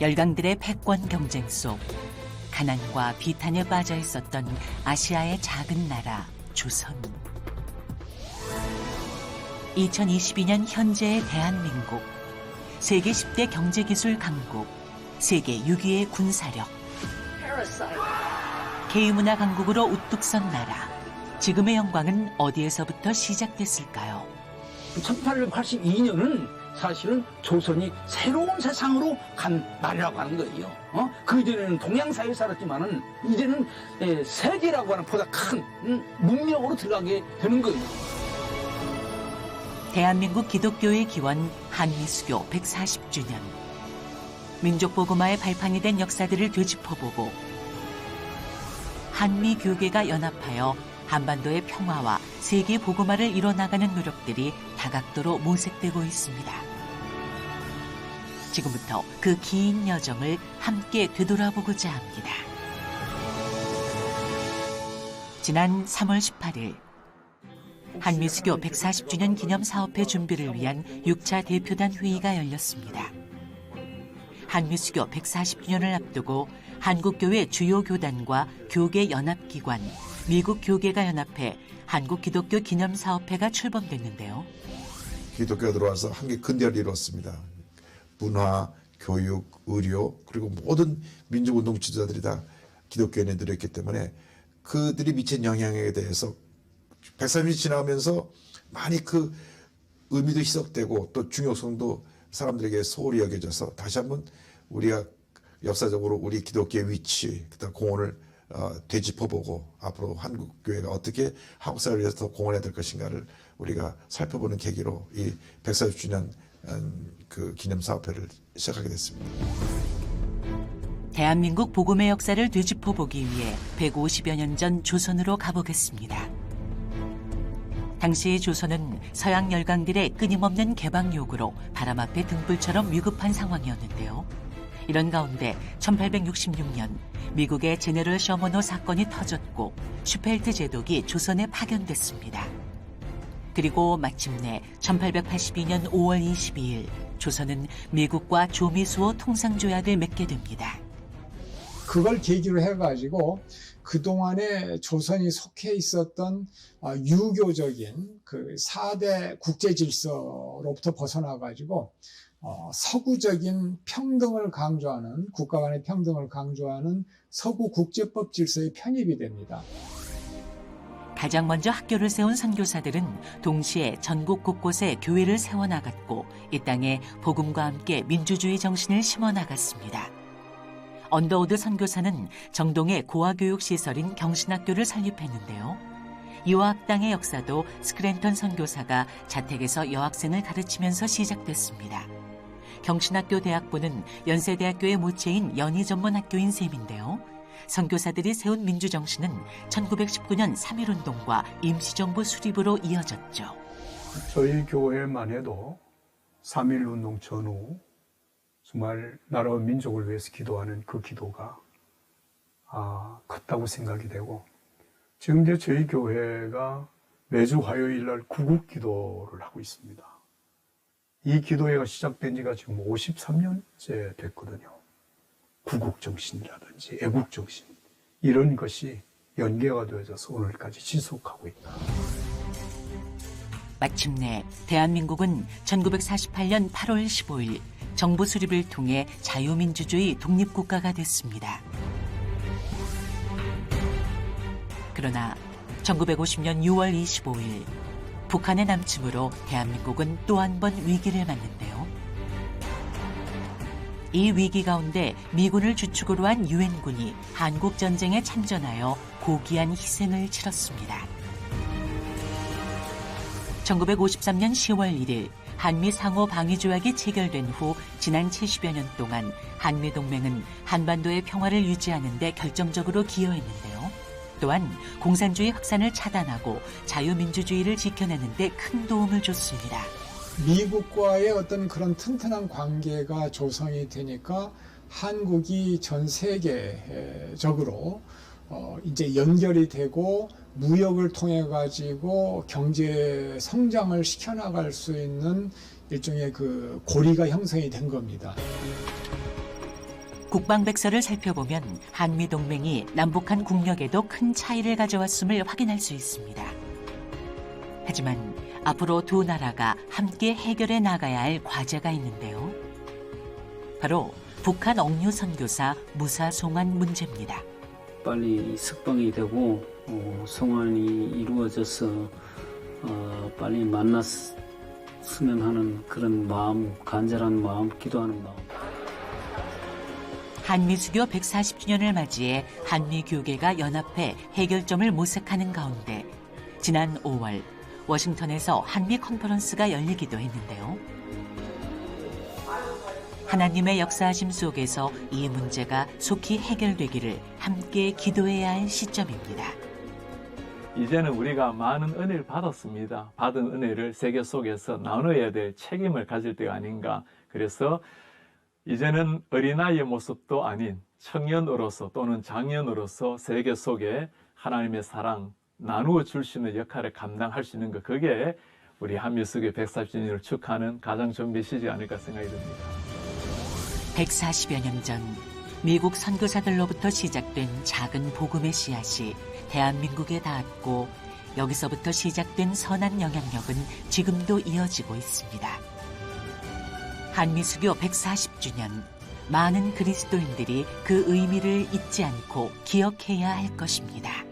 열강들의 패권 경쟁 속 가난과 비탄에 빠져 있었던 아시아의 작은 나라 조선. 2022년 현재의 대한민국. 세계 10대 경제기술 강국, 세계 6위의 군사력, K문화 강국으로 우뚝 선 나라. 지금의 영광은 어디에서부터 시작됐을까요? 1882년은 사실은 조선이 새로운 세상으로 간 날이라고 하는 거예요. 그전에는 동양사회에 살았지만은 이제는 세계라고 하는 보다 큰 문명으로 들어가게 되는 거예요. 대한민국 기독교의 기원 한미수교 140주년. 민족보고마의 발판이 된 역사들을 되짚어보고 한미교계가 연합하여 한반도의 평화와 세계 보고마를 이뤄나가는 노력들이 다각도로 모색되고 있습니다. 지금부터 그 긴 여정을 함께 되돌아보고자 합니다. 지난 3월 18일 한미수교 140주년 기념사업회 준비를 위한 6차 대표단 회의가 열렸습니다. 한미수교 140주년을 앞두고 한국교회 주요 교단과 교계 연합기관, 미국 교계가 연합해 한국기독교 기념사업회가 출범됐는데요. 기독교가 들어와서 한계 근대화를 이뤘습니다. 문화, 교육, 의료 그리고 모든 민족운동 지도자들이 다 기독교에 들어있기 때문에 그들이 미친 영향에 대해서 130년이 지나면서 많이 그 의미도 희석되고 또 중요성도 사람들에게 소홀히 여겨져서 다시 한번 우리가 역사적으로 우리 기독교의 위치, 그다음 공헌을 되짚어보고 앞으로 한국교회가 어떻게 한국사회를 위해서 더 공헌해야 될 것인가를 우리가 살펴보는 계기로 이 140주년 그 기념사업회를 시작하게 됐습니다. 대한민국 복음의 역사를 되짚어보기 위해 150여 년 전 조선으로 가보겠습니다. 당시 조선은 서양 열강들의 끊임없는 개방 요구로 바람 앞에 등불처럼 위급한 상황이었는데요. 이런 가운데 1866년 미국의 제너럴 셔먼호 사건이 터졌고 슈펠트 제독이 조선에 파견됐습니다. 그리고 마침내 1882년 5월 22일 조선은 미국과 조미수호 통상조약을 맺게 됩니다. 그걸 계기로 해가지고 그동안에 조선이 속해 있었던 유교적인 그 4대 국제 질서로부터 벗어나가지고 서구적인 평등을 강조하는, 국가 간의 평등을 강조하는 서구 국제법 질서에 편입이 됩니다. 가장 먼저 학교를 세운 선교사들은 동시에 전국 곳곳에 교회를 세워나갔고 이 땅에 복음과 함께 민주주의 정신을 심어나갔습니다. 언더우드 선교사는 정동의 고아교육시설인 경신학교를 설립했는데요. 이화 학당의 역사도 스크랜턴 선교사가 자택에서 여학생을 가르치면서 시작됐습니다. 경신학교 대학부는 연세대학교의 모체인 연희전문학교인 셈인데요. 선교사들이 세운 민주정신은 1919년 3.1운동과 임시정부 수립으로 이어졌죠. 저희 교회만 해도 3.1운동 전후 정말 나라와 민족을 위해서 기도하는 그 기도가 컸다고 생각이 되고 지금 이제 저희 교회가 매주 화요일 날 구국기도를 하고 있습니다. 이 기도회가 시작된 지가 지금 53년째 됐거든요. 구국정신이라든지 애국정신 이런 것이 연계가 되어져서 오늘까지 지속하고 있다. 마침내 대한민국은 1948년 8월 15일 정부 수립을 통해 자유민주주의 독립국가가 됐습니다. 그러나 1950년 6월 25일 북한의 남침으로 대한민국은 또 한 번 위기를 맞는데요. 이 위기 가운데 미군을 주축으로 한 유엔군이 한국전쟁에 참전하여 고귀한 희생을 치렀습니다. 1953년 10월 1일 한미 상호 방위 조약이 체결된 후 지난 70여 년 동안 한미 동맹은 한반도의 평화를 유지하는 데 결정적으로 기여했는데요. 또한 공산주의 확산을 차단하고 자유민주주의를 지켜내는 데 큰 도움을 줬습니다. 미국과의 어떤 그런 튼튼한 관계가 조성이 되니까 한국이 전 세계적으로 이제 연결이 되고 무역을 통해 가지고 경제 성장을 시켜나갈 수 있는 일종의 그 고리가 형성이 된 겁니다. 국방백서를 살펴보면 한미동맹이 남북한 국력에도 큰 차이를 가져왔음을 확인할 수 있습니다. 하지만 앞으로 두 나라가 함께 해결해 나가야 할 과제가 있는데요. 바로 북한 억류 선교사 무사 송환 문제입니다. 빨리 석방이 되고 송환이 이루어져서 빨리 만났으면 하는 그런 마음, 간절한 마음, 기도하는 마음. 한미수교 140주년을 맞이해 한미교계가 연합해 해결점을 모색하는 가운데 지난 5월 워싱턴에서 한미 컨퍼런스가 열리기도 했는데요. 하나님의 역사하심 속에서 이 문제가 속히 해결되기를 함께 기도해야 할 시점입니다. 이제는 우리가 많은 은혜를 받았습니다. 받은 은혜를 세계 속에서 나눠야 될 책임을 가질 때가 아닌가. 그래서 이제는 어린아이의 모습도 아닌 청년으로서 또는 장년으로서 세계 속에 하나님의 사랑 나누어 줄 수 있는 역할을 감당할 수 있는 것, 그게 우리 한미수교 140주년을 축하하는 가장 좋은 메시지가 아닐까 생각이 듭니다. 140여 년 전 미국 선교사들로부터 시작된 작은 복음의 씨앗이 대한민국에 닿았고 여기서부터 시작된 선한 영향력은 지금도 이어지고 있습니다. 한미수교 140주년, 많은 그리스도인들이 그 의미를 잊지 않고 기억해야 할 것입니다.